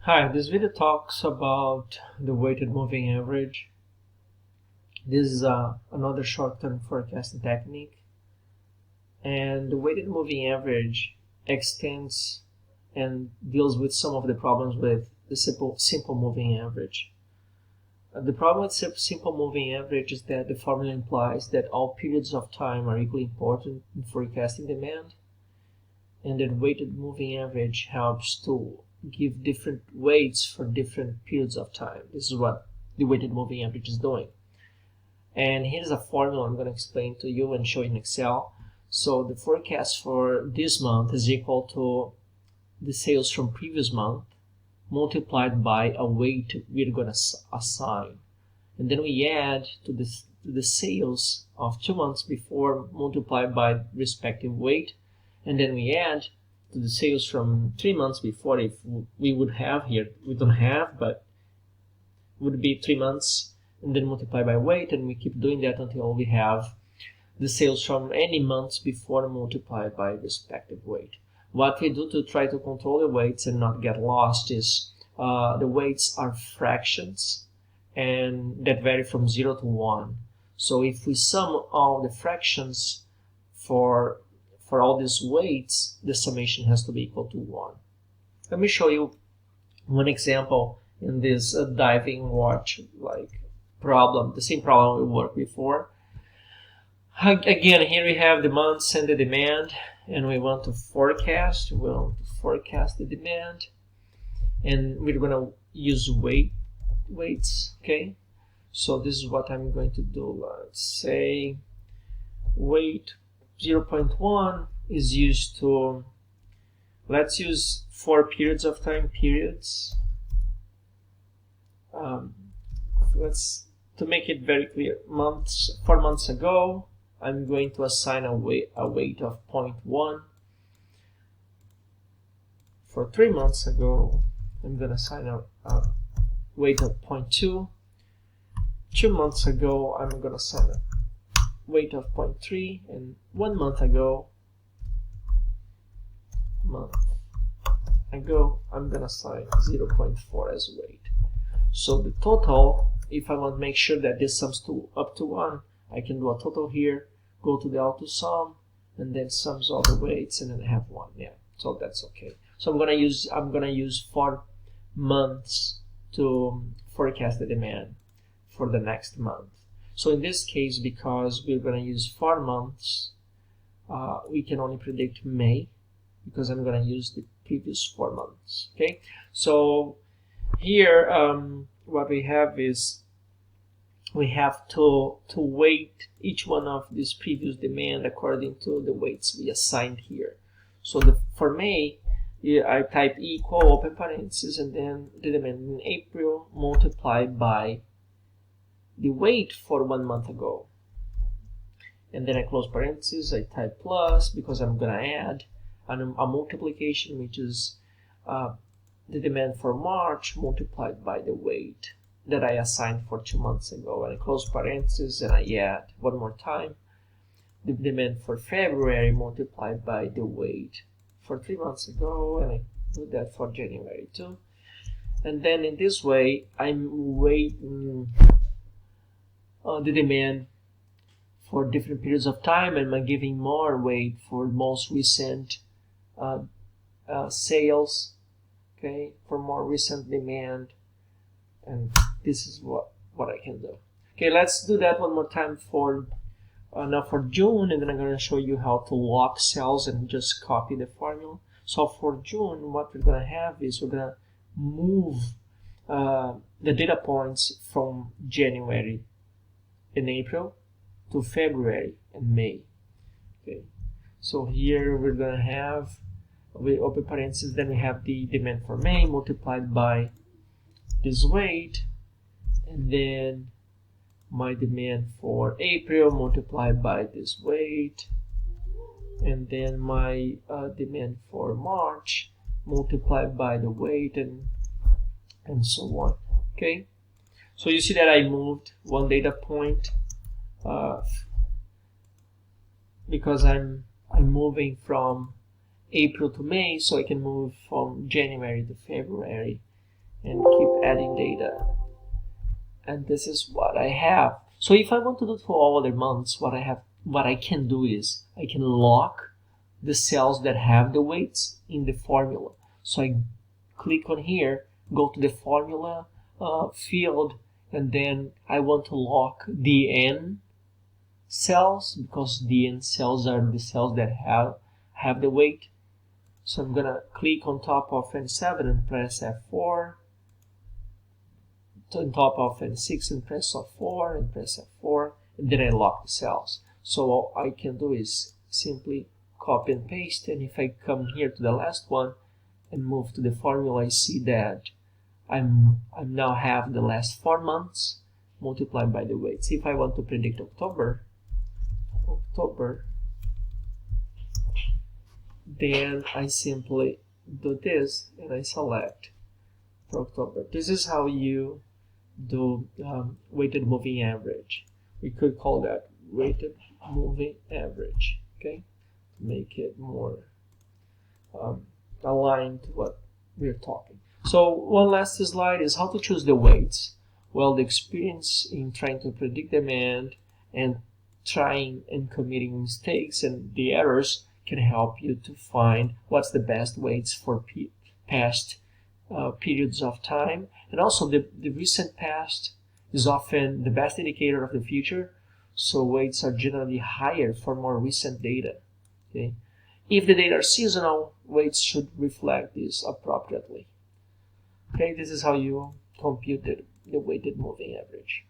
Hi, this video talks about the weighted moving average. This is another short-term forecasting technique, and the weighted moving average extends and deals with some of the problems with the simple moving average. The problem with simple moving average is that the formula implies that all periods of time are equally important in forecasting demand, and that weighted moving average helps to give different weights for different periods of time. This is what the weighted moving average is doing. And here's a formula I'm going to explain to you and show in Excel. So the forecast for this month is equal to the sales from previous month multiplied by a weight we're going to assign. And then we add to the sales of 2 months before multiplied by respective weight. And then we add to the sales from 3 months before, if we would have here. We don't have, but would be 3 months, and then multiply by weight, and we keep doing that until we have the sales from any months before multiplied by respective weight. What we do to try to control the weights and not get lost is the weights are fractions, and that vary from 0 to 1. So if we sum all the fractions for all these weights, the summation has to be equal to 1. Let me show you one example in this diving watch problem, the same problem we worked before. Again, here we have the months and the demand, and we want to forecast. We want to forecast the demand, and we're going to use weights. Okay, so this is what I'm going to do. Let's say weight 0.1 is used to, let's use 4 periods of time, periods. To make it very clear, 4 months ago, I'm going to assign a weight of 0.1. For 3 months ago, I'm going to assign a weight of 0.2. 2 months ago, I'm going to assign a weight of 0.3, and 1 month ago, I'm going to assign 0.4 as weight. So the total, if I want to make sure that this sums up to 1, I can do a total here, go to the auto sum, and then sums all the weights, and then I have 1. Yeah, so that's okay. So I'm gonna use 4 months to forecast the demand for the next month. So in this case, because we're gonna use 4 months, we can only predict May, because I'm gonna use the previous 4 months. Okay, so here what we have is we have to weight each one of these previous demand according to the weights we assigned here. So for May, I type equal, open parentheses, and then the demand in April multiplied by the weight for 1 month ago. And then I close parentheses, I type plus, because I'm going to add a multiplication, which is the demand for March multiplied by the weight that I assigned for 2 months ago. And I close parentheses, and I add one more time the demand for February multiplied by the weight for 3 months ago, and I do that for January too. And then in this way, I'm weighting the demand for different periods of time, and I'm giving more weight for most recent sales, okay, for more recent demand, and this is what I can do. Okay, let's do that one more time for now for June, and then I'm going to show you how to lock cells and just copy the formula. So for June, what we're going to have is we're going to move the data points from January and April to February and May. Okay, so here we're going to have, we open parentheses, then we have the demand for May multiplied by this weight, and then my demand for April multiplied by this weight, and then my demand for March multiplied by the weight, and so on. Okay, so you see that I moved one data point because I'm moving from April to May, so I can move from January to February and keep adding data. And this is what I have. So if I want to do it for all other months, what I can do is I can lock the cells that have the weights in the formula. So I click on here, go to the formula field, and then I want to lock the N cells, because the N cells are the cells that have the weight. So I'm gonna click on top of N7 and press F4. On top of N6 and press F4 and press F4, and then I lock the cells. So all I can do is simply copy and paste, and if I come here to the last one and move to the formula, I see that I now have the last 4 months multiplied by the weights. If I want to predict October, then I simply do this and I select for October. This is how you do weighted moving average. We could call that weighted moving average, okay, to make it more aligned to what we're talking. So one last slide is how to choose the weights. Well, the experience in trying to predict demand and trying and committing mistakes and the errors can help you to find what's the best weights for past periods of time. And also the recent past is often the best indicator of the future, so weights are generally higher for more recent data. Okay? If the data are seasonal, weights should reflect this appropriately. Okay, this is how you compute the weighted moving average.